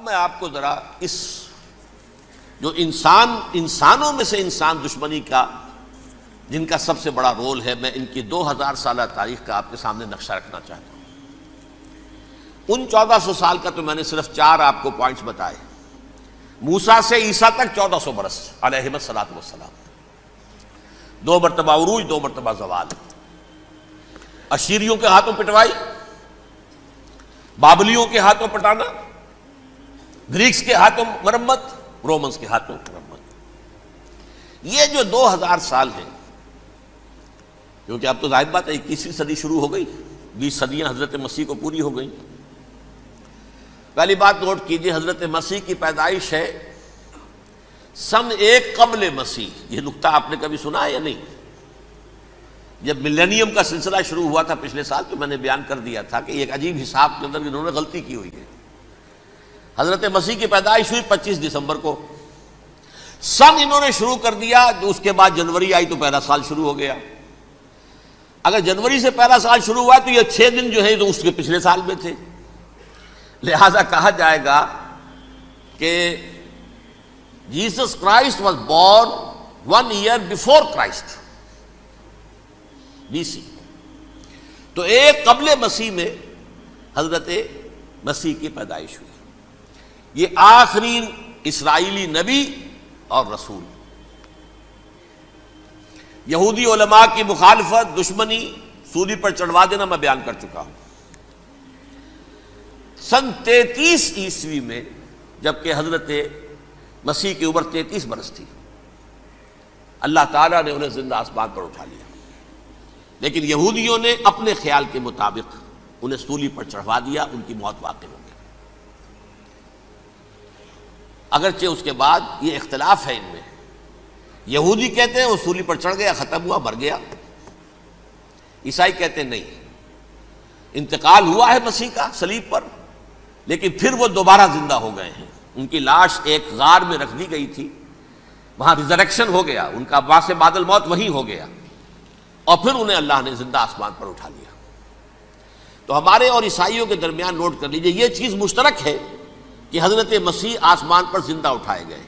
میں آپ کو ذرا اس جو انسانوں میں سے انسان دشمنی کا جن کا سب سے بڑا رول ہے، میں ان کی 2000 سالہ تاریخ کا آپ کے سامنے نقشہ رکھنا چاہتا ہوں۔ ان 1400 سال کا تو میں نے صرف 4 آپ کو پوائنٹس بتائے۔ موسیٰ سے عیسیٰ تک 1400 برس علیہ الصلوۃ والسلام، 2 مرتبہ عروج، 2 مرتبہ زوال، اشیریوں کے ہاتھوں پٹوائی، بابلیوں کے ہاتھوں پٹانا، گریکس کے ہاتھوں مرمت، رومنز کے ہاتھوں مرمت۔ یہ جو 2000 سال ہیں، کیونکہ اب تو ظاہر بات ہے 21ویں صدی شروع ہو گئی، 20 صدیاں حضرت مسیح کو پوری ہو گئیں۔ پہلی بات نوٹ کیجئے، حضرت مسیح کی پیدائش ہے سن 1 قبل مسیح۔ یہ نقطہ آپ نے کبھی سنا ہے یا نہیں؟ جب ملینیم کا سلسلہ شروع ہوا تھا پچھلے سال تو میں نے بیان کر دیا تھا کہ ایک عجیب حساب کے اندر انہوں نے غلطی کی ہوئی ہے۔ حضرت مسیح کی پیدائش ہوئی 25 دسمبر کو، سن انہوں نے شروع کر دیا، اس کے بعد جنوری آئی تو پہلا سال شروع ہو گیا۔ اگر جنوری سے پہلا سال شروع ہوا تو یہ 6 دن جو ہے تو اس کے پچھلے سال میں تھے، لہذا کہا جائے گا کہ Jesus Christ was born 1 year before Christ, BC۔ تو 1 قبل مسیح میں حضرت مسیح کی پیدائش ہوئی۔ یہ آخری اسرائیلی نبی اور رسول۔ یہودی علماء کی مخالفت، دشمنی، سولی پر چڑھوا دینا میں بیان کر چکا ہوں۔ سن 33 عیسوی میں جبکہ حضرت مسیح کی عمر 33 برس تھی، اللہ تعالیٰ نے انہیں زندہ آسمان پر اٹھا لیا، لیکن یہودیوں نے اپنے خیال کے مطابق انہیں سولی پر چڑھوا دیا، ان کی موت واقع ہو گئی۔ اگرچہ اس کے بعد یہ اختلاف ہے ان میں، یہودی کہتے ہیں وہ سولی پر چڑھ گیا، ختم ہوا، مر گیا، عیسائی کہتے ہیں نہیں، انتقال ہوا ہے مسیح کا صلیب پر، لیکن پھر وہ دوبارہ زندہ ہو گئے ہیں۔ ان کی لاش ایک غار میں رکھ دی گئی تھی، وہاں ریزریکشن ہو گیا، ان کا باعث بعد الموت وہیں ہو گیا، اور پھر انہیں اللہ نے زندہ آسمان پر اٹھا لیا۔ تو ہمارے اور عیسائیوں کے درمیان نوٹ کر لیجئے، یہ چیز مشترک ہے کہ حضرت مسیح آسمان پر زندہ اٹھائے گئے۔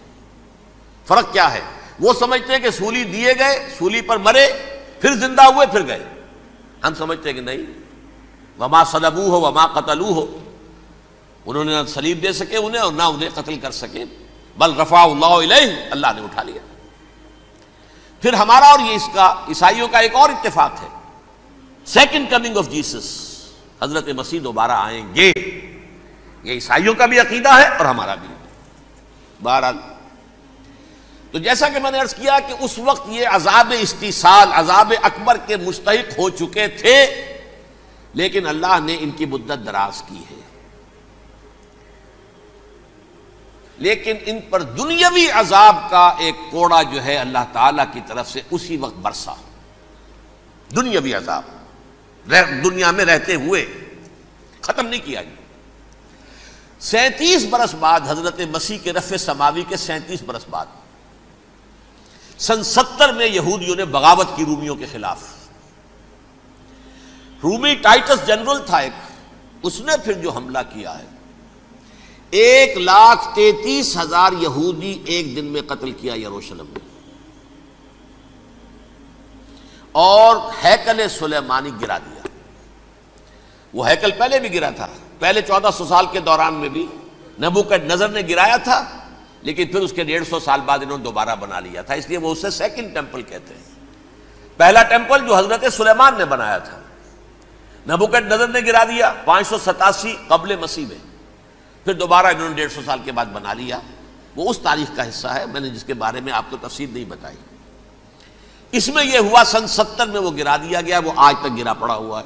فرق کیا ہے؟ وہ سمجھتے ہیں کہ سولی دیے گئے، سولی پر مرے، پھر زندہ ہوئے، پھر گئے۔ ہم سمجھتے ہیں کہ نہیں، وما صلبوہ وما قتلوہ، انہوں نے نہ صلیب دے سکے انہیں اور نہ انہیں قتل کر سکے، بل رفع اللہ الیہ، اللہ نے اٹھا لیا۔ پھر ہمارا اور یہ اس کا عیسائیوں کا ایک اور اتفاق ہے، سیکنڈ کمنگ آف جیسس، حضرت مسیح دوبارہ آئیں گے، یہ عیسائیوں کا بھی عقیدہ ہے اور ہمارا بھی۔ بہرحال تو جیسا کہ میں نے عرض کیا کہ اس وقت یہ عذاب استیصال، عذاب اکبر کے مستحق ہو چکے تھے، لیکن اللہ نے ان کی مدت دراز کی ہے، لیکن ان پر دنیاوی عذاب کا ایک کوڑا جو ہے اللہ تعالیٰ کی طرف سے اسی وقت برسا۔ دنیاوی عذاب دنیا میں رہتے ہوئے ختم نہیں کیا گیا۔ 37 برس بعد حضرت مسیح کے رفع سماوی کے 37 برس بعد سن 70 میں یہودیوں نے بغاوت کی رومیوں کے خلاف۔ رومی ٹائٹس جنرل تھا ایک، اس نے پھر جو حملہ کیا ہے، 1,33,000 یہودی ایک دن میں قتل کیا یروشلم میں، اور ہیکل سلیمانی گرا دیا۔ وہ ہیکل پہلے بھی گرا تھا، پہلے 1400 سال کے دوران میں بھی نبوکڈنضر نے گرایا تھا، لیکن پھر اس کے 150 سال بعد انہوں نے دوبارہ بنا لیا تھا، اس لیے وہ اسے سیکنڈ ٹیمپل کہتے ہیں۔ پہلا ٹیمپل جو حضرت سلیمان نے بنایا تھا، نبوکڈنضر نے گرا دیا 587 قبل مسیح میں، پھر دوبارہ انہوں نے 150 سال کے بعد بنا لیا۔ وہ اس تاریخ کا حصہ ہے، میں نے جس کے بارے میں آپ کو تفصیل نہیں بتائی۔ اس میں یہ ہوا سن 70 میں وہ گرا دیا گیا، وہ آج تک گرا پڑا ہوا ہے۔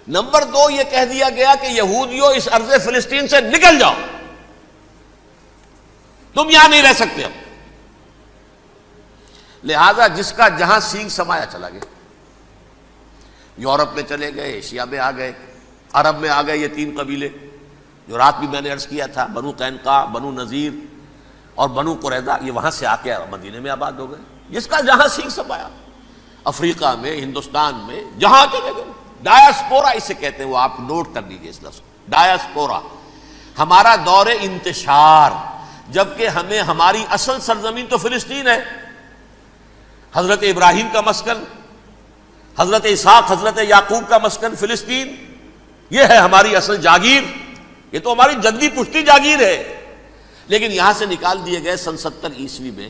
نمبر 2 یہ کہہ دیا گیا کہ یہودیوں اس ارض فلسطین سے نکل جاؤ، تم یہاں نہیں رہ سکتے اب۔ لہذا جس کا جہاں سینگ سمایا چلا گیا، یورپ میں چلے گئے، ایشیا میں آ گئے، عرب میں آ گئے یہ 3 قبیلے جو رات بھی میں نے عرض کیا تھا، بنو قینقاع، بنو نذیر اور بنو قریظہ، یہ وہاں سے آ کے مدینے میں آباد ہو گئے، جس کا جہاں سینگ سمایا، افریقہ میں، ہندوستان میں، جہاں چلے گئے۔ ڈایاسپورا اسے کہتے ہیں، وہ آپ نوٹ کر لیجیے اس لفظ کو، ڈایاسپورا۔ ہمارا دور انتشار، جبکہ ہمیں ہماری اصل سرزمین تو فلسطین ہے، حضرت ابراہیم کا مسکن، حضرت اسحاق حضرت یعقوب کا مسکن فلسطین، یہ ہے ہماری اصل جاگیر، یہ تو ہماری جدی پشتی جاگیر ہے، لیکن یہاں سے نکال دیے گئے سن 70 عیسوی میں،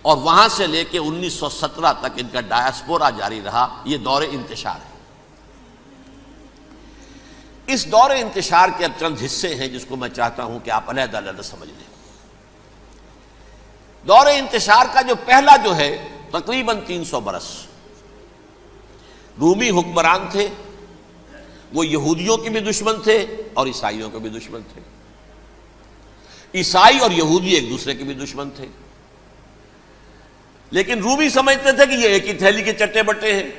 اور وہاں سے لے کے 1917 تک ان کا ڈایاسپورا جاری رہا۔ یہ دور انتشار ہے۔ اس دور انتشار کے اب چند حصے ہیں جس کو میں چاہتا ہوں کہ آپ علیحدہ علیحدہ سمجھ لیں۔ دور انتشار کا جو پہلا جو ہے تقریباً 300 برس رومی حکمران تھے، وہ یہودیوں کے بھی دشمن تھے اور عیسائیوں کے بھی دشمن تھے، عیسائی اور یہودی ایک دوسرے کے بھی دشمن تھے، لیکن رومی سمجھتے تھے کہ یہ ایک ہی تھیلی کے چٹے بٹے ہیں۔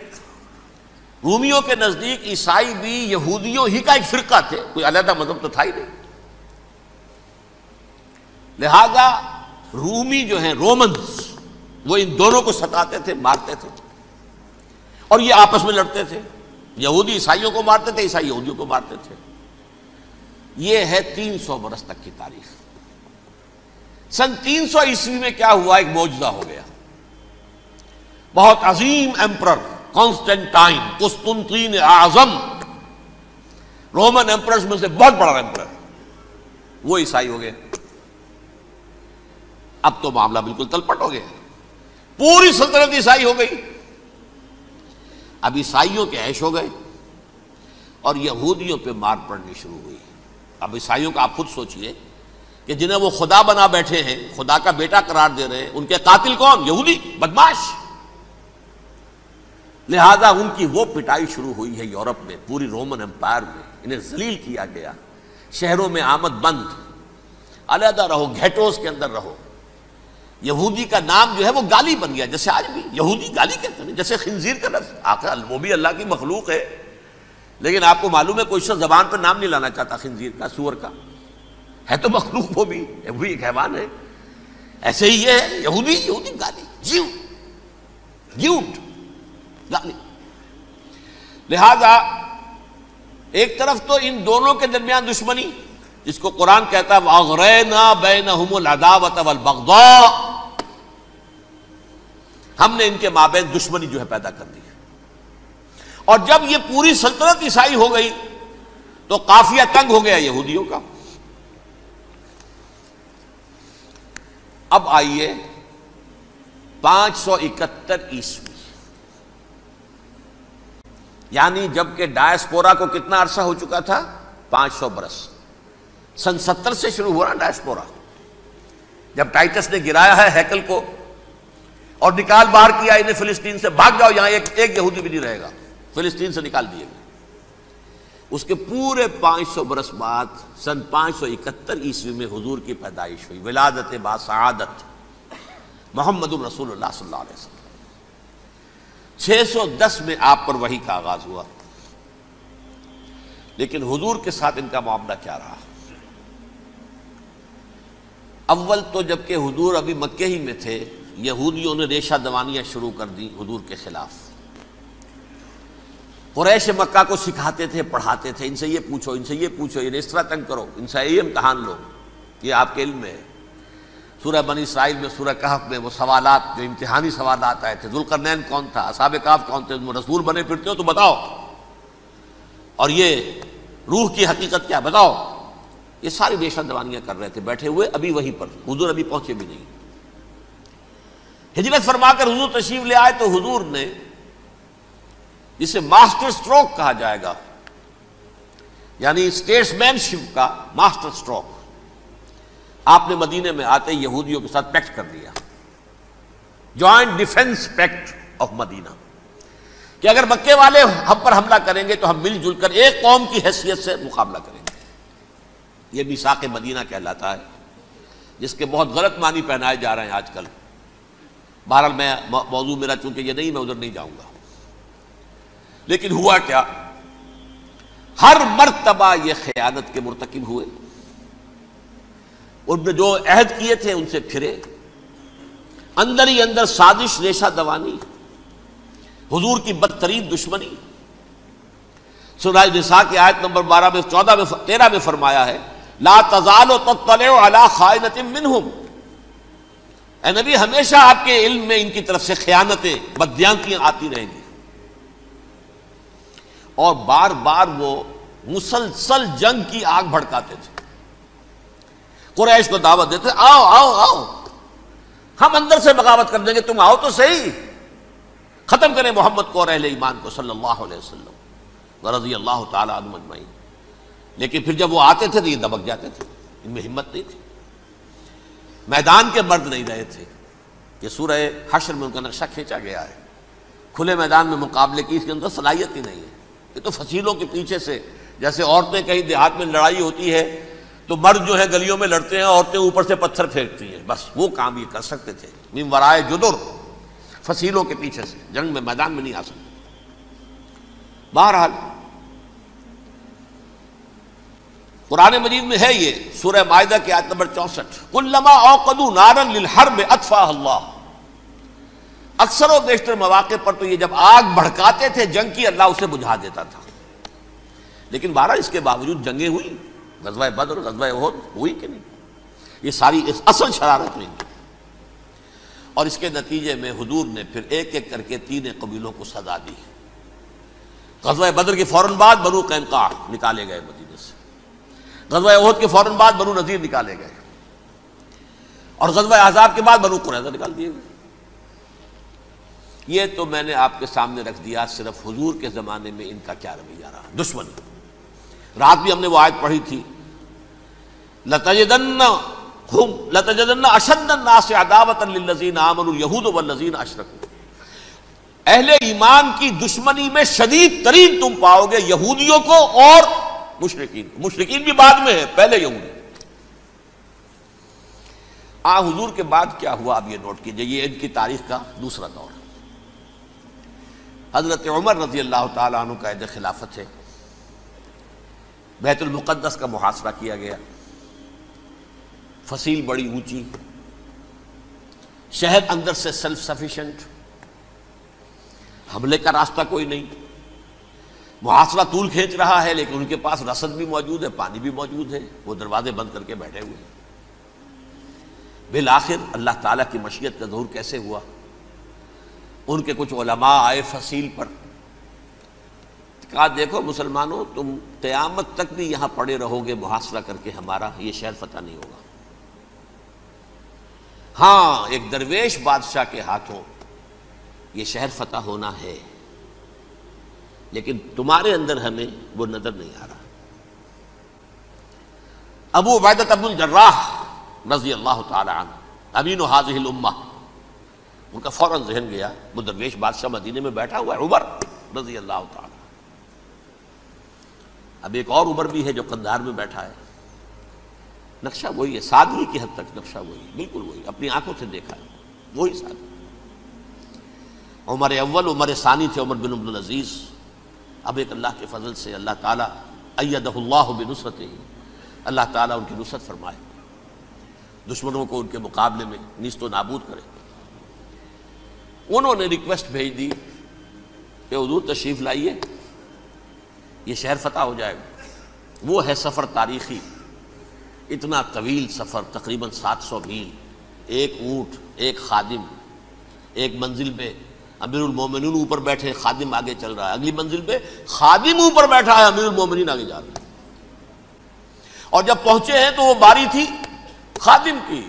رومیوں کے نزدیک عیسائی بھی یہودیوں ہی کا ایک فرقہ تھے، کوئی علیحدہ مذہب تو تھا ہی نہیں، لہذا رومی جو ہیں رومنز وہ ان دونوں کو ستاتے تھے، مارتے تھے، اور یہ آپس میں لڑتے تھے، یہودی عیسائیوں کو مارتے تھے، عیسائی یہودیوں کو مارتے تھے۔ یہ ہے 300 برس تک کی تاریخ۔ سن 300 عیسوی میں کیا ہوا؟ ایک معجزہ ہو گیا۔ بہت عظیم ایمپرر کانسٹینٹائن، قسطنطین اعظم، رومن ایمپررز میں سے بہت بڑا ایمپرر، وہ عیسائی ہو گئے۔ اب تو معاملہ بالکل تلپٹ ہو گیا، پوری سلطنت عیسائی ہو گئی۔ اب عیسائیوں کے عیش ہو گئے اور یہودیوں پہ مار پڑنی شروع ہوئی۔ اب عیسائیوں کا آپ خود سوچئے کہ جنہیں وہ خدا بنا بیٹھے ہیں، خدا کا بیٹا قرار دے رہے ہیں، ان کے قاتل کون؟ یہودی بدماش۔ لہذا ان کی وہ پٹائی شروع ہوئی ہے یورپ میں، پوری رومن امپائر میں، انہیں ذلیل کیا گیا، شہروں میں آمد بند، علیحدہ رہو، گھیٹوز کے اندر رہو۔ یہودی کا نام جو ہے وہ گالی بن گیا، جیسے آج بھی یہودی گالی کہتے ہیں، جیسے خنزیر کا لفظ، آخر وہ بھی اللہ کی مخلوق ہے، لیکن آپ کو معلوم ہے کوئی شخص زبان پر نام نہیں لانا چاہتا خنزیر کا، سور کا، ہے تو مخلوق وہ بھی ایک حیوان ہے۔ ایسے ہی یہ ہے یہودی، یہودی گالی، جیو گیوٹ گالی۔ لہذا ایک طرف تو ان دونوں کے درمیان دشمنی، جس کو قرآن کہتا ہے وَأَغْرَيْنَا بَيْنَهُمُ الْعَدَاوَةَ وَالْبَغْضَاءَ، ہم نے ان کے مابین دشمنی جو ہے پیدا کر دی۔ اور جب یہ پوری سلطنت عیسائی ہو گئی تو قافیہ تنگ ہو گیا یہودیوں کا۔ اب آئیے 571 عیسوی، یعنی جبکہ ڈایاسپورا کو کتنا عرصہ ہو چکا تھا؟ 500 برس۔ سن 70 سے شروع ہوا نا ڈایاسپورا، جب ٹائٹس نے گرایا ہے ہیکل کو اور نکال باہر کیا انہیں فلسطین سے، بھاگ جاؤ یہاں ایک یہودی بھی نہیں رہے گا، فلسطین سے نکال دیے گئے۔ اس کے پورے 500 برس بعد سن 571 عیسوی میں حضور کی پیدائش ہوئی، ولادت باسعادت محمد الرسول اللہ صلی اللہ علیہ وسلم۔ 610 میں آپ پر وحی کا آغاز ہوا، لیکن حضور کے ساتھ ان کا معاملہ کیا رہا؟ اول تو جبکہ حضور ابھی مکے ہی میں تھے، یہودیوں نے ریشہ دوانیاں شروع کر دی حضور کے خلاف۔ قریش مکہ کو سکھاتے تھے، پڑھاتے تھے، ان سے یہ پوچھو، ان سے یہ پوچھو، انہیں اس طرح تنگ کرو، ان سے یہ امتحان لو، یہ آپ کے علم میں ہے۔ سورہ بنی اسرائیل میں، سورہ کہف میں وہ سوالات جو امتحانی سوالات آئے تھے، ذوالقرنین کون تھا، اصحاب کہف کون تھے، تم رسول بنے پھرتے ہو تو بتاؤ، اور یہ روح کی حقیقت کیا بتاؤ، یہ ساری ریشہ دوانیاں کر رہے تھے بیٹھے ہوئے، ابھی وہیں پر حضور ابھی پہنچے بھی نہیں۔ ہجرت فرما کر حضور تشریف لے آئے تو حضور نے، جسے ماسٹر سٹروک کہا جائے گا، یعنی اسٹیٹس مین شپ کا ماسٹر سٹروک، آپ نے مدینے میں آتے یہودیوں کے ساتھ پیکٹ کر دیا، جوائنٹ ڈیفنس پیکٹ آف مدینہ، کہ اگر مکے والے ہم پر حملہ کریں گے تو ہم مل جل کر ایک قوم کی حیثیت سے مقابلہ کریں گے۔ یہ میثاق مدینہ کہلاتا ہے، جس کے بہت غلط معنی پہنائے جا رہے ہیں آج کل۔ بہرحال میں موضوع میرا چونکہ یہ نہیں، میں ادھر نہیں جاؤں گا، لیکن ہوا کیا؟ ہر مرتبہ یہ خیانت کے مرتکب ہوئے، ان نے جو عہد کیے تھے ان سے پھرے، اندر ہی اندر سازش، ریشہ دوانی، حضور کی بدترین دشمنی۔ سورہ نساء کی آیت نمبر 12 میں 14 میں 13 میں فرمایا ہے لا تزال تطلع علی خائنۃ منہم، اے نبی ہمیشہ آپ کے علم میں ان کی طرف سے خیانتیں، بددیانتیاں آتی رہیں گی. اور بار بار وہ مسلسل جنگ کی آگ بھڑکاتے تھے. قریش کو دعوت دیتے، آؤ آؤ آؤ ہم اندر سے بغاوت کر دیں گے، تم آؤ تو صحیح، ختم کریں محمد کو اور اہل ایمان کو صلی اللہ علیہ وسلم ورضی اللہ تعالی عنہم اجمعین. لیکن پھر جب وہ آتے تھے تو یہ دبک جاتے تھے، ان میں ہمت نہیں تھی، میدان کے مرد نہیں رہے تھے. یہ سورہ حشر میں ان کا نقشہ کھینچا گیا ہے. کھلے میدان میں مقابلے کی اس کے اندر صلاحیت ہی نہیں ہے. یہ تو فصیلوں کے پیچھے سے، جیسے عورتیں کہیں دیہات میں لڑائی ہوتی ہے تو مرد جو ہے گلیوں میں لڑتے ہیں، عورتیں اوپر سے پتھر پھینکتی ہیں، بس وہ کام یہ کر سکتے تھے. من ورائے جدر، فصیلوں کے پیچھے سے، جنگ میں میدان میں نہیں آ سکتے. بہرحال قرآن مجید میں ہے یہ سورہ مائدہ کی آیت نمبر 64، کلما اوقدوا نارا للحرب اطفاها اللہ. اکثر و بیشتر مواقع پر تو یہ جب آگ بھڑکاتے تھے جنگ کی، اللہ اسے بجھا دیتا تھا. لیکن بہرحال اس کے باوجود جنگیں ہوئی، غزوہ بدر، غزوہ احد ہوئی کہ نہیں؟ یہ ساری اصل شرارت نہیں. اور اس کے نتیجے میں حضور نے پھر ایک ایک کر کے 3 قبیلوں کو سزا دی. غزوہ بدر کے فوراً بعد بنو قینقاع نکالے گئے مدینے سے، غزوہ احد کے فوراً بعد بنو نذیر نکالے گئے، اور غزوہ احزاب کے بعد بنو قریظہ نکال دیے گئے. یہ تو میں نے آپ کے سامنے رکھ دیا صرف حضور کے زمانے میں ان کا کیا رویہ رہا. دشمن، رات بھی ہم نے وہ آیت پڑھی تھی، لَتَجِدَنَّ أَشَدَّ النَّاسِ عَدَاوَةً لِلَّذِينَ آمَنُوا الْيَهُودُ وَالَّذِينَ أَشْرَكُوا. اہل ایمان کی دشمنی میں شدید ترین تم پاؤ گے یہودیوں کو اور مشرکین. مشرکین بھی بعد میں ہے، پہلے یہودی. حضور کے بعد کیا ہوا اب یہ نوٹ کیجئے، یہ ان کی تاریخ کا دوسرا دور. حضرت عمر رضی اللہ تعالیٰ عنہ کا عہد خلافت ہے. بیت المقدس کا محاصرہ کیا گیا، فصیل بڑی اونچی، شہر اندر سے سیلف سفیشینٹ، حملے کا راستہ کوئی نہیں. محاصرہ طول کھینچ رہا ہے لیکن ان کے پاس رسد بھی موجود ہے، پانی بھی موجود ہے، وہ دروازے بند کر کے بیٹھے ہوئے ہیں. بالآخر اللہ تعالیٰ کی مشیت کا ظہور کیسے ہوا؟ ان کے کچھ علماء آئے فصیل پر، کہا دیکھو مسلمانوں، تم قیامت تک بھی یہاں پڑے رہو گے محاصرہ کر کے، ہمارا یہ شہر فتح نہیں ہوگا. ہاں ایک درویش بادشاہ کے ہاتھوں یہ شہر فتح ہونا ہے، لیکن تمہارے اندر ہمیں وہ نظر نہیں آ رہا. ابو عبیدہ بن الجراح رضی اللہ تعالی عنہ، امین هذه الامہ، ان کا فوراً ذہن گیا وہ درویش بادشاہ مدینے میں بیٹھا ہوا ہے عمر رضی اللہ تعالی. اب ایک اور عمر بھی ہے جو قندھار میں بیٹھا ہے. نقشہ وہی ہے، سادگی کی حد تک نقشہ وہی، بالکل وہی، اپنی آنکھوں سے دیکھا ہے وہی سادگی. عمر اول، عمر ثانی تھے عمر بن عبد العزیز. اب ایک اللہ کے فضل سے اللہ تعالیٰ ایدہ اللہ بنصرتہ، اللہ تعالیٰ ان کی نصرت فرمائے، دشمنوں کو ان کے مقابلے میں نیست و نابود کرے. انہوں نے ریکویسٹ بھیج دی کہ حضور تشریف لائیے، یہ شہر فتح ہو جائے گا. وہ ہے سفر تاریخی، اتنا طویل سفر، تقریباً 700 میل، ایک اونٹ، ایک خادم، ایک منزل پہ امیر المومنین اوپر بیٹھے، خادم آگے چل رہا ہے، اگلی منزل پہ خادم اوپر بیٹھا ہے، امیر المومنین آگے جا رہے ہیں. اور جب پہنچے ہیں تو وہ باری تھی خادم کی.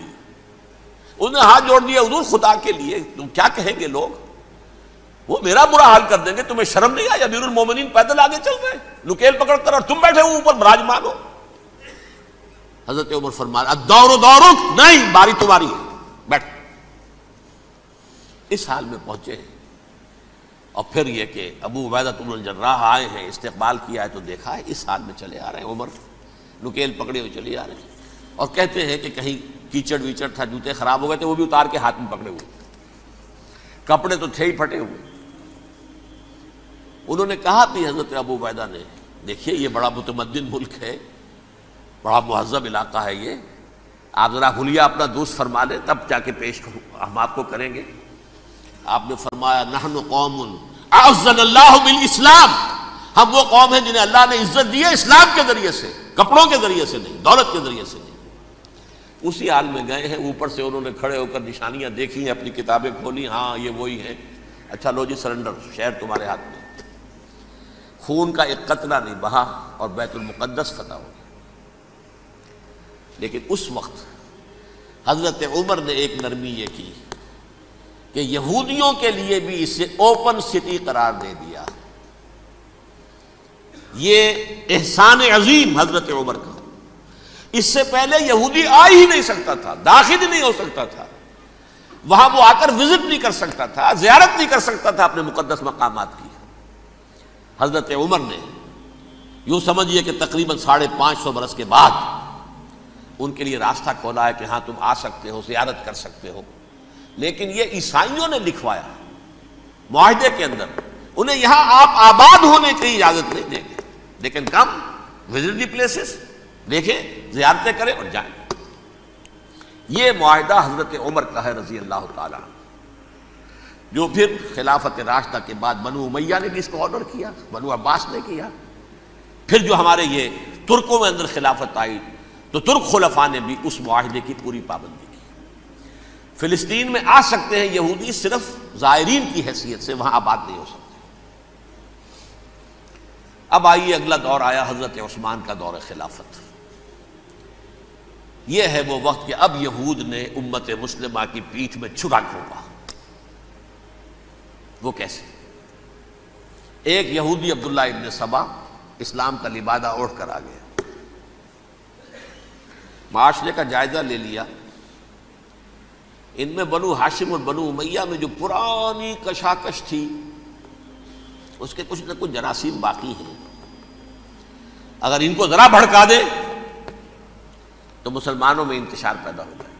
انہوں نے ہاتھ جوڑ دیا، حضور خدا کے لیے تم کیا کہیں گے لوگ، وہ میرا برا حال کر دیں گے، تمہیں شرم نہیں آئی؟ امیر المومنین پیدل آگے چل رہے ہیں نکیل پکڑ کر، اور تم بیٹھے ہو اوپر براجمان ہو. حضرت عمر فرمایا الدور دورک، نہیں باری تمہاری ہے، بیٹھ. اس حال میں پہنچے ہیں. اور پھر یہ کہ ابو عبیدہ بن الجراح آئے ہیں، استقبال کیا ہے تو دیکھا ہے اس حال میں چلے آ رہے ہیں. عمر نکیل پکڑے ہوئے چلے آ رہے ہیں، اور کہتے ہیں کہ کہیں کیچڑ ویچڑ تھا، جوتے خراب ہو گئے تھے، وہ بھی اتار کے ہاتھ میں پکڑے ہوئے، کپڑے تو تھے ہی پھٹے ہوئے. انہوں نے کہا بھی حضرت ابو عبیدہ نے، دیکھیے یہ بڑا متمدن ملک ہے، بڑا مہذب علاقہ ہے، یہ آپ ذرا حلیہ اپنا دوست فرما لیں تب جا کے پیش ہم آپ کو کریں گے. آپ نے فرمایا نحن قوم اعزنا اللہ بالاسلام، ہم وہ قوم ہیں جنہیں اللہ نے عزت دی ہے اسلام کے ذریعے سے. کپڑوں کے ذریعے سے نہیں، دولت کے ذریعے سے نہیں۔ اسی حال میں گئے ہیں، اوپر سے انہوں نے کھڑے ہو کر نشانیاں دیکھی ہیں، اپنی کتابیں کھولی، ہاں یہ وہی ہیں، اچھا لو جی سرنڈر، شہر تمہارے ہاتھ میں۔ خون کا ایک قطرہ نہیں بہا اور بیت المقدس فتح ہو گیا۔ لیکن اس وقت حضرت عمر نے ایک نرمی یہ کی کہ یہودیوں کے لیے بھی اسے اوپن سٹی قرار دے دیا۔ یہ احسان عظیم حضرت عمر کا، اس سے پہلے یہودی آ ہی نہیں سکتا تھا، داخل ہی نہیں ہو سکتا تھا، وہاں وہ آ کر وزٹ نہیں کر سکتا تھا، زیارت نہیں کر سکتا تھا اپنے مقدس مقامات کی۔ حضرت عمر نے یوں سمجھیے کہ تقریباً 550 برس کے بعد ان کے لیے راستہ کھولا ہے کہ ہاں تم آ سکتے ہو، زیارت کر سکتے ہو۔ لیکن یہ عیسائیوں نے لکھوایا معاہدے کے اندر، انہیں یہاں آپ آباد ہونے کی اجازت نہیں دیں گے، لیکن کم وزٹ دی پلیسز، دیکھیں زیارتیں کریں اور جائیں۔ یہ معاہدہ حضرت عمر کا ہے رضی اللہ تعالیٰ عنہ، جو پھر خلافت راشدہ کے بعد بنو امیہ نے بھی اس کو آنر کیا، بنو عباس نے کیا، پھر جو ہمارے یہ ترکوں میں اندر خلافت آئی تو ترک خلفاء نے بھی اس معاہدے کی پوری پابندی کی۔ فلسطین میں آ سکتے ہیں یہودی صرف زائرین کی حیثیت سے، وہاں آباد نہیں ہو سکتے۔ اب آئیے اگلا دور آیا حضرت عثمان کا دور خلافت۔ یہ ہے وہ وقت کہ اب یہود نے امت مسلمہ کی پیٹھ میں چھرا گھونپا۔ وہ کیسے؟ ایک یہودی عبداللہ ابن سبا اسلام کا لبادہ اوڑھ کر آ گیا، معاشرے کا جائزہ لے لیا، ان میں بنو ہاشم اور بنو امیہ میں جو پرانی کشاکش تھی اس کے کچھ نہ کچھ جراثیم باقی ہیں، اگر ان کو ذرا بھڑکا دے تو مسلمانوں میں انتشار پیدا ہو جائے۔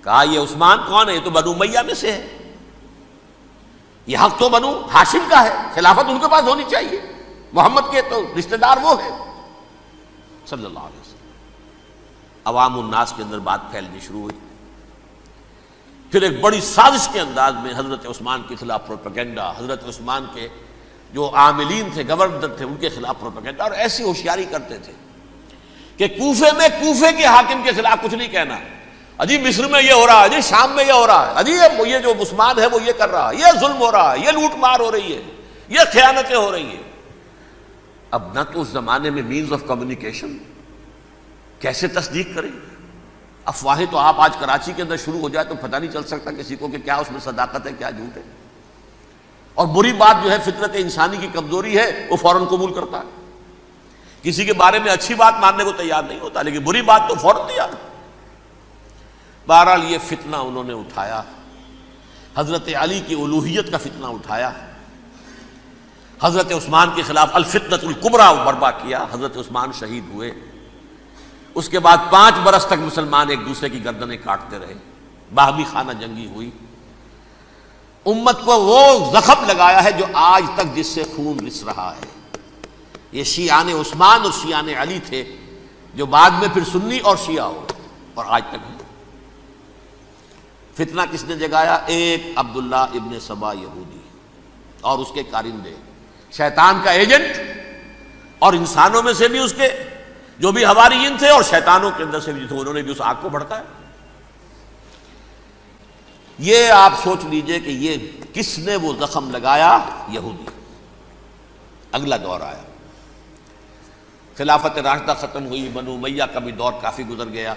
کہا یہ عثمان کون ہے؟ یہ تو بنو امیہ میں سے ہے، یہ حق تو بنو ہاشم کا ہے، خلافت ان کے پاس ہونی چاہیے، محمد کے تو رشتہ دار وہ ہے صلی اللہ علیہ وسلم۔ عوام الناس کے اندر بات پھیلنی شروع ہوئی، پھر ایک بڑی سازش کے انداز میں حضرت عثمان کے خلاف پروپیگنڈا، حضرت عثمان کے جو عاملین تھے، گورنر تھے، ان کے خلاف پروپیگنڈا، اور ایسی ہوشیاری کرتے تھے کہ کوفے میں کوفے کے حاکم کے خلاف کچھ نہیں کہنا، اجی مصر میں یہ ہو رہا ہے، اجی شام میں یہ ہو رہا ہے، اجی یہ جو عثمان ہے وہ یہ کر رہا ہے، یہ ظلم ہو رہا ہے، یہ لوٹ مار ہو رہی ہے، یہ خیانتیں ہو رہی ہیں۔ اب نہ تو اس زمانے میں مینز آف کمیونیکیشن، کیسے تصدیق کریں؟ افواہیں تو آپ آج کراچی کے اندر شروع ہو جائے تو پتہ نہیں چل سکتا کسی کو کہ کیا اس میں صداقت ہے کیا جھوٹ ہے، اور بری بات جو ہے فطرت انسانی کی کمزوری ہے وہ فوراً قبول کرتا ہے، کسی کے بارے میں اچھی بات ماننے کو تیار نہیں ہوتا لیکن بری بات تو فوراً تیار ہے۔ بہرحال یہ فتنہ انہوں نے اٹھایا، حضرت علی کی الوہیت کا فتنہ اٹھایا، حضرت عثمان کے خلاف الفتنۃ الکبریٰ برپا کیا، حضرت عثمان شہید ہوئے۔ اس کے بعد 5 برس تک مسلمان ایک دوسرے کی گردنیں کاٹتے رہے، باہمی خانہ جنگی ہوئی، امت کو وہ زخم لگایا ہے جو آج تک جس سے خون رس رہا ہے۔ یہ شیعان عثمان اور شیعان علی تھے جو بعد میں پھر سنی اور شیعہ ہو اور آج تک ہے۔ فتنہ کس نے جگایا؟ ایک عبداللہ ابن سبا یہودی اور اس کے کارندے، شیطان کا ایجنٹ، اور انسانوں میں سے بھی اس کے جو بھی حواریین تھے اور شیطانوں کے اندر سے بھی تھے، انہوں نے بھی اس آگ کو بھڑکایا۔ یہ آپ سوچ لیجئے کہ یہ کس نے وہ زخم لگایا؟ یہودی۔ اگلا دور آیا، خلافت راشدہ ختم ہوئی، بنو امیہ کا بھی دور کافی گزر گیا۔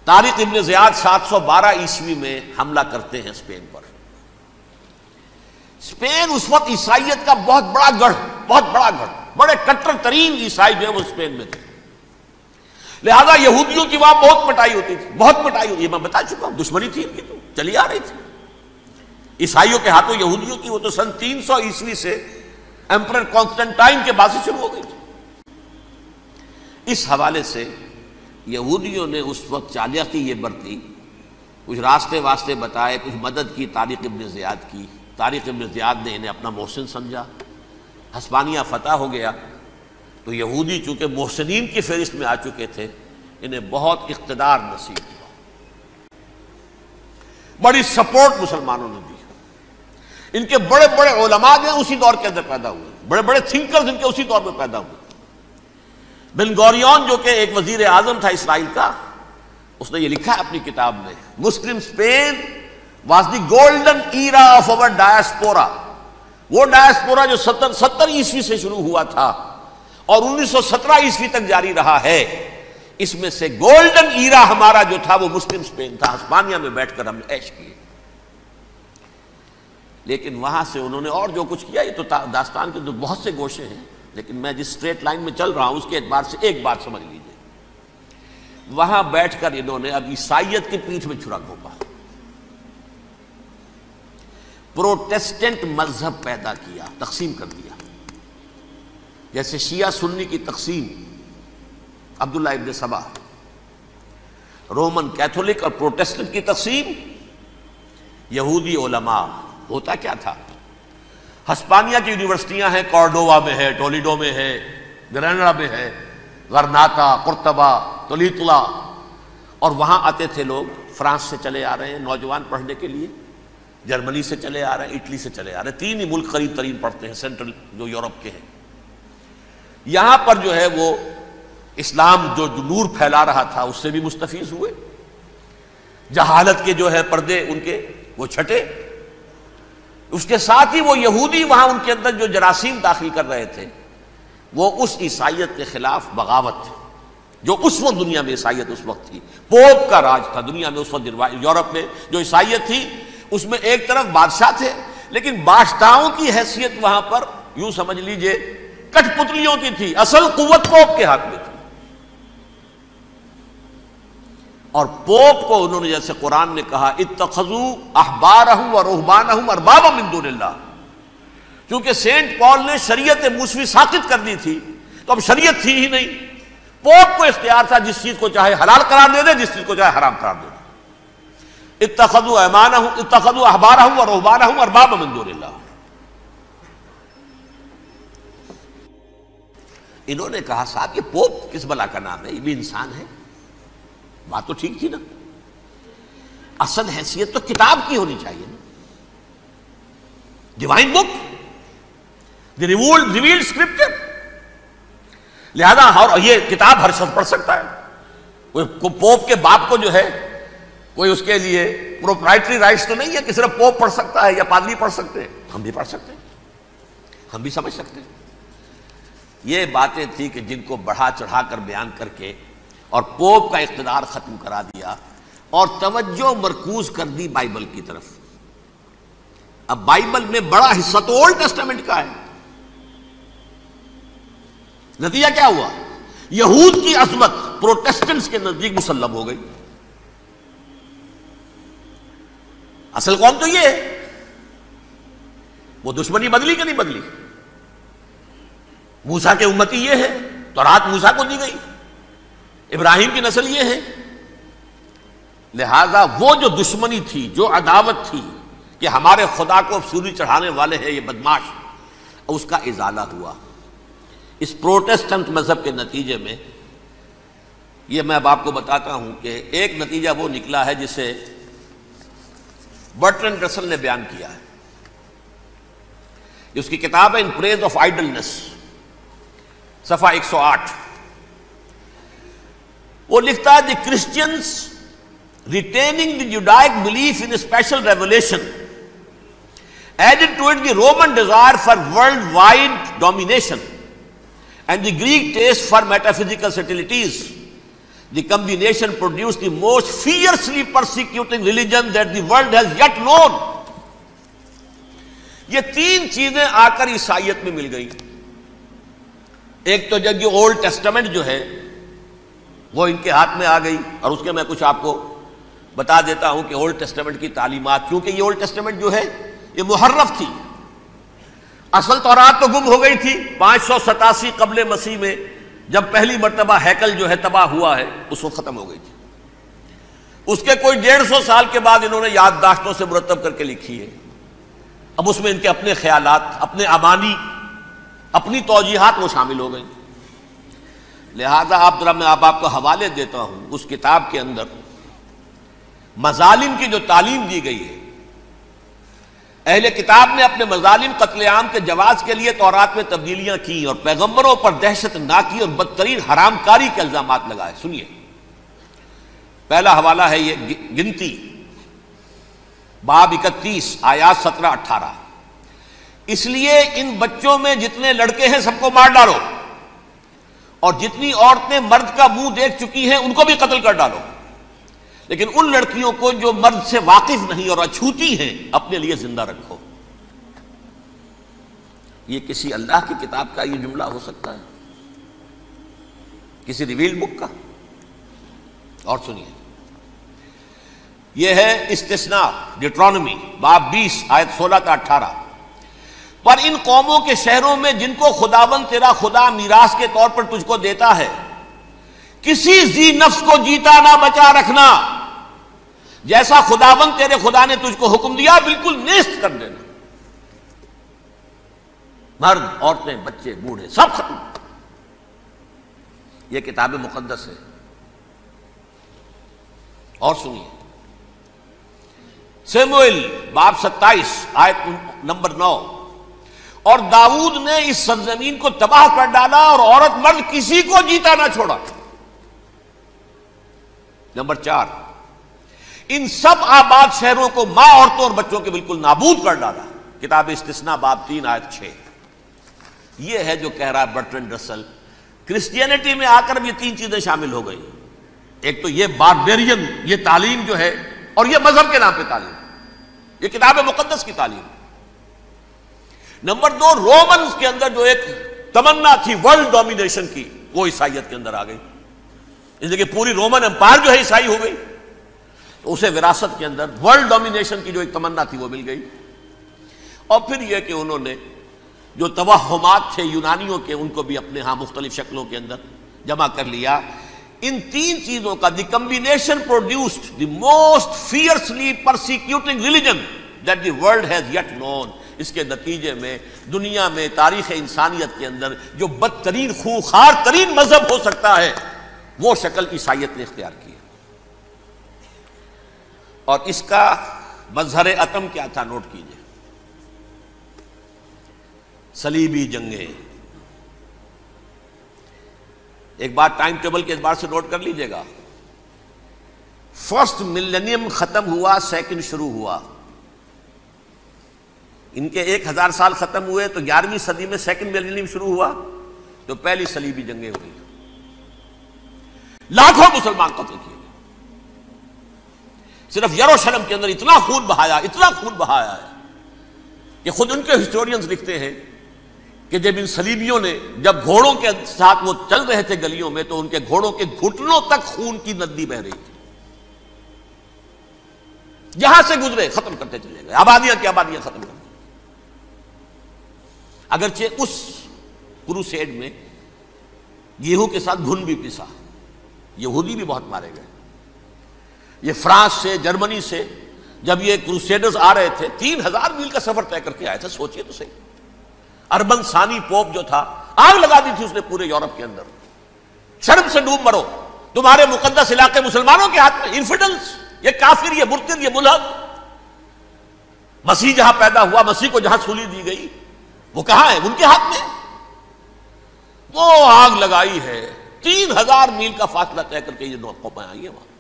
طارق ابن زیاد 712 عیسوی میں حملہ کرتے ہیں اسپین پر۔ اسپین اس وقت عیسائیت کا بہت بڑا گڑھ، بڑے کٹر ترین عیسائی جو ہیں وہ اسپین میں تھے، لہذا یہودیوں کی وہاں بہت پٹائی ہوتی تھی، یہ میں بتا چکا ہوں، دشمنی تھی ان کی تو چلی آ رہی تھی عیسائیوں کے ہاتھوں یہودیوں کی، وہ تو سن 300 عیسوی سے ایمپرر کانسٹنٹائن کے بعد سے شروع ہو گئی تھی۔ اس حوالے سے یہودیوں نے اس وقت چالاکی یہ برتی، کچھ راستے واسطے بتائے، کچھ مدد کی طارق ابن زیاد کی۔ طارق ابن زیاد نے انہیں اپنا محسن سمجھا، ہسپانیہ فتح ہو گیا تو یہودی چونکہ محسنین کی فہرست میں آ چکے تھے، انہیں بہت اقتدار نصیب ہوا، بڑی سپورٹ مسلمانوں نے دی۔ ان کے بڑے بڑے علماء جو ہیں اسی دور کے اندر پیدا ہوئے، بڑے بڑے تھنکرز ان کے اسی دور میں پیدا ہوئے۔ بن گوریون جو کہ ایک وزیر اعظم تھا اسرائیل کا، اس نے یہ لکھا ہے اپنی کتاب میں، Muslim Spain was the golden era of our diaspora. وہ ڈائسپورا جو 70 عیسوی سے شروع ہوا تھا اور 1917 عیسوی تک جاری رہا ہے، اس میں سے گولڈن ایرا ہمارا جو تھا وہ مسلم اسپین تھا. ہسپانیہ میں بیٹھ کر ہم نے عیش کیے. لیکن وہاں سے انہوں نے اور جو کچھ کیا، یہ تو داستان کے بہت سے گوشے ہیں، لیکن میں جس اسٹریٹ لائن میں چل رہا ہوں اس کے اعتبار سے ایک بات سمجھ لیجیے. وہاں بیٹھ کر انہوں نے اب عیسائیت کی پیٹھ میں چھرا گھونپا، پروٹیسٹنٹ مذہب پیدا کیا، تقسیم کر دیا. جیسے شیعہ سنی کی تقسیم، عبداللہ ابن سبا، رومن کیتھولک اور پروٹیسٹنٹ کی تقسیم، یہودی علماء. ہوتا کیا تھا؟ ہسپانیہ کی یونیورسٹیاں ہیں، کارڈووا میں ہے، ٹولیڈو میں ہے، گریناڈا میں ہے، غرناطہ، قرطبہ، تولیتلا، اور وہاں آتے تھے لوگ. فرانس سے چلے آ رہے ہیں نوجوان پڑھنے کے لیے، جرمنی سے چلے آ رہے ہیں، اٹلی سے چلے آ رہے ہیں. 3 ہی ملک قریب ترین پڑھتے ہیں سینٹرل جو یورپ کے ہیں. یہاں پر جو ہے وہ اسلام جو نور پھیلا رہا تھا اس سے بھی مستفیض ہوئے. جہالت کے جو ہے پردے ان کے وہ چھٹے. اس کے ساتھ ہی وہ یہودی وہاں ان کے اندر جو جراثیم داخل کر رہے تھے، وہ اس عیسائیت کے خلاف بغاوت جو اس وقت دنیا میں عیسائیت اس وقت تھی. پوپ کا راج تھا دنیا میں اس وقت. یورپ میں جو عیسائیت تھی اس میں ایک طرف بادشاہ تھے، لیکن بادشاہوں کی حیثیت وہاں پر یوں سمجھ لیجئے کٹ پتلیوں کی تھی. اصل قوت پوپ کے ہاتھ میں تھی. اور پوپ کو انہوں نے جیسے قرآن نے کہا اتخذوا احبارهم ورهبانهم اربابا من دون اللہ، چونکہ سینٹ پال نے شریعت موسوی ساقط کر دی تھی تو اب شریعت تھی ہی نہیں. پوپ کو اختیار تھا جس چیز کو چاہے حلال قرار دے دے، جس چیز کو چاہے حرام قرار دے دے. اتخذوا احبارهم ورهبانهم اربابا من دون اللہ. انہوں نے کہا صاحب یہ پوپ کس بلا کا نام ہے، یہ بھی انسان ہے. بات تو ٹھیک تھی نا، اصل حیثیت تو کتاب کی ہونی چاہیے نا، ڈیوائن بک، دی ریویلڈ اسکرپچر. لہذا اور یہ کتاب ہر شخص پڑھ سکتا ہے. کوئی پوپ کے باپ کو جو ہے کوئی اس کے لیے پروپرائٹری رائٹس تو نہیں ہے کہ صرف پوپ پڑھ سکتا ہے یا پادری پڑھ سکتے ہیں. ہم بھی پڑھ سکتے ہیں، ہم بھی سمجھ سکتے ہیں. یہ باتیں تھی کہ جن کو بڑھا چڑھا کر بیان کر کے اور پوپ کا اقتدار ختم کرا دیا اور توجہ مرکوز کر دی بائبل کی طرف. اب بائبل میں بڑا حصہ تو اولڈ ٹیسٹامنٹ کا ہے. نتیجہ کیا ہوا؟ یہود کی عظمت پروٹیسٹنٹس کے نزدیک مسلم ہو گئی. اصل قوم تو یہ ہے. وہ دشمنی بدلی کہ نہیں بدلی؟ موسیٰ کے امتی یہ ہے، تورات موسیٰ کو دی گئی، ابراہیم کی نسل یہ ہے. لہذا وہ جو دشمنی تھی، جو عداوت تھی کہ ہمارے خدا کو سولی چڑھانے والے ہیں یہ بدماش، اس کا ازالہ ہوا اس پروٹیسٹنٹ مذہب کے نتیجے میں. یہ میں اب آپ کو بتاتا ہوں کہ ایک نتیجہ وہ نکلا ہے جسے برٹرنڈ رسل نے بیان کیا ہے. اس کی کتاب ہے ان پریز آف آئیڈلنس، صفحہ 108. وہ لکھتا ہے the Christians retaining the Judaic belief in special revelation added to it the Roman desire for worldwide domination and the Greek taste for metaphysical subtleties. The combination produced the most fiercely persecuting religion that the world has yet known. یہ 3 چیزیں آ کر عیسائیت میں مل گئی. ایک تو جب یہ اولڈ ٹیسٹمنٹ جو ہے وہ ان کے ہاتھ میں آ گئی، اور اس کے میں کچھ آپ کو بتا دیتا ہوں کہ اولڈ ٹیسٹمنٹ کی تعلیمات، کیونکہ یہ اولڈ ٹیسٹمنٹ جو ہے یہ محرف تھی. اصل تورات تو گم ہو گئی تھی 587 قبل مسیح میں، جب پہلی مرتبہ ہیکل جو ہے تباہ ہوا ہے، اس وقت ختم ہو گئی تھی. اس کے کوئی 150 سال کے بعد انہوں نے یادداشتوں سے مرتب کر کے لکھی ہے. اب اس میں ان کے اپنے خیالات، اپنے امانی، اپنی توجیحات وہ شامل ہو گئی. لہذا آپ ذرا میں آپ کو حوالے دیتا ہوں اس کتاب کے اندر مظالم کی جو تعلیم دی گئی ہے. اہل کتاب نے اپنے مظالم قتل عام کے جواز کے لیے تورات میں تبدیلیاں کی اور پیغمبروں پر دہشت ناکی اور بدترین حرام کاری کے الزامات لگائے. سنیے، پہلا حوالہ ہے یہ گنتی باب 31 آیات 17-18. اس لیے ان بچوں میں جتنے لڑکے ہیں سب کو مار ڈالو، اور جتنی عورتیں مرد کا منہ دیکھ چکی ہیں ان کو بھی قتل کر ڈالو، لیکن ان لڑکیوں کو جو مرد سے واقف نہیں اور اچھوتی ہیں اپنے لیے زندہ رکھو. یہ کسی اللہ کی کتاب کا یہ جملہ ہو سکتا ہے؟ کسی ریویل بک کا؟ اور سنیے، یہ ہے استثناء ڈیٹرانومی باب 20 آیت 16-18. پر ان قوموں کے شہروں میں جن کو خداوند تیرا خدا میراث کے طور پر تجھ کو دیتا ہے، کسی ذی نفس کو جیتا نہ بچا رکھنا، جیسا خداوند تیرے خدا نے تجھ کو حکم دیا بالکل نیست کر دینا. مرد، عورتیں، بچے، بوڑھے سب ختم. یہ کتاب مقدس ہے. اور سنیے، سیموئیل باب 27 آیت نمبر 9. اور داؤد نے اس سرزمین کو تباہ کر ڈالا اور عورت مرد کسی کو جیتا نہ چھوڑا. نمبر 4، ان سب آباد شہروں کو ماں، عورتوں اور بچوں کے بالکل نابود کر ڈالا. کتاب استثناء باب 3 آیت 6. یہ ہے جو کہہ رہا ہے برٹرنڈ رسل، کرسچینٹی میں آ کر بھی یہ تین چیزیں شامل ہو گئی. ایک تو یہ باربیرین یہ تعلیم جو ہے، اور یہ مذہب کے نام پہ تعلیم، یہ کتاب مقدس کی تعلیم. نمبر 2، رومنز کے اندر جو ایک تمنا تھی ورلڈ ڈومینیشن کی، وہ عیسائیت کے اندر آ گئی. اس لیے کہ پوری رومن امپائر جو ہے عیسائی ہو گئی، تو اسے وراثت کے اندر ورلڈ ڈومینیشن کی جو ایک تمنا تھی وہ مل گئی. اور پھر یہ کہ انہوں نے جو توہمات تھے یونانیوں کے، ان کو بھی اپنے ہاں مختلف شکلوں کے اندر جمع کر لیا. ان تین چیزوں کا the combination produced the most fiercely persecuting religion that the world has yet known. اس کے نتیجے میں دنیا میں تاریخ انسانیت کے اندر جو بدترین خونخوار ترین مذہب ہو سکتا ہے وہ شکل عیسائیت نے اختیار کی. اور اس کا مظہر عتم کیا تھا؟ نوٹ کیجئے، صلیبی جنگیں. ایک بات ٹائم ٹیبل کے اعتبار سے نوٹ کر لیجئے گا. فرسٹ ملینیم ختم ہوا، سیکنڈ شروع ہوا. ان کے 1000 سال ختم ہوئے تو 11ویں صدی میں سیکنڈ ملینیم شروع ہوا، تو پہلی صلیبی جنگیں ہوئی. لاکھوں مسلمان قتل کیے. صرف یروشلم کے اندر اتنا خون بہایا ہے کہ خود ان کے ہسٹورینز لکھتے ہیں کہ جب ان صلیبیوں نے جب گھوڑوں کے ساتھ وہ چل رہے تھے گلیوں میں، تو ان کے گھوڑوں کے گھٹنوں تک خون کی ندی بہ رہی تھی. جہاں سے گزرے ختم کرتے چلے گئے، آبادیاں کی آبادیاں ختم کر دی. اگرچہ اس کروسیڈ میں گیہوں کے ساتھ گھن بھی پسا، یہودی بھی بہت مارے گئے. یہ فرانس سے، جرمنی سے جب یہ کروسیڈرز آ رہے تھے، 3000 میل کا سفر طے کر کے آئے تھے. سوچئے تو صحیح. اربن ثانی پوپ جو تھا، آگ لگا دی تھی اس نے پورے یورپ کے اندر. شرم سے ڈوب مرو، تمہارے مقدس علاقے مسلمانوں کے ہاتھ میں. انفیڈلز، یہ کافر، یہ مرتد، یہ ملحد. مسیح جہاں پیدا ہوا، مسیح کو جہاں سولی دی گئی، وہ کہاں ہے؟ ان کے ہاتھ میں. وہ آگ لگائی ہے، 3000 میل کا فاصلہ طے کر کے یہ قومیں آئی ہیں وہاں.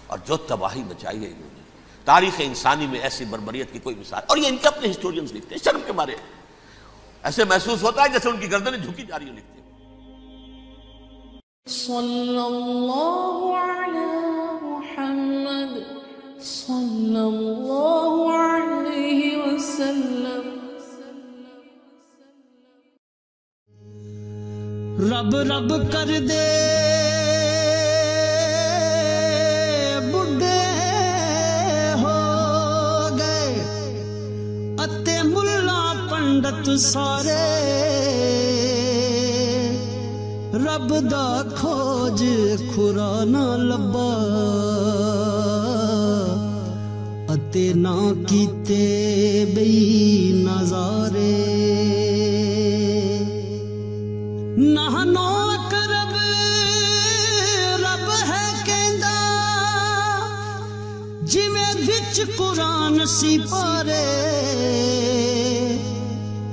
اور جو تباہی بچائی ہے انہوں نے، تاریخ انسانی میں ایسی بربریت کی کوئی مثال. اور یہ ان کے اپنے ہسٹورینز لکھتے ہیں. شرم کے مارے ایسے محسوس ہوتا ہے جیسے ان کی گردنیں جھکی جا رہی ہیں. لکھتے ہیں صلی اللہ علی محمد صلی اللہ علیہ وسلم. رب رب کر دے بڈھے ہو گئے اتے ملا پنڈت سارے. رب دا کھوج کھرا نہ لبا اتے نہ کیتے بئی نظارے. نہنو اقرب رب ہے کہندا جویں وچ قرآن سی پارے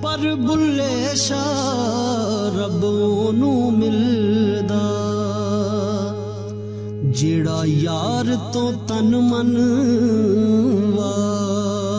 پر بلے شاہ رب اونوں ملدا جیڑا یار تو تن من وار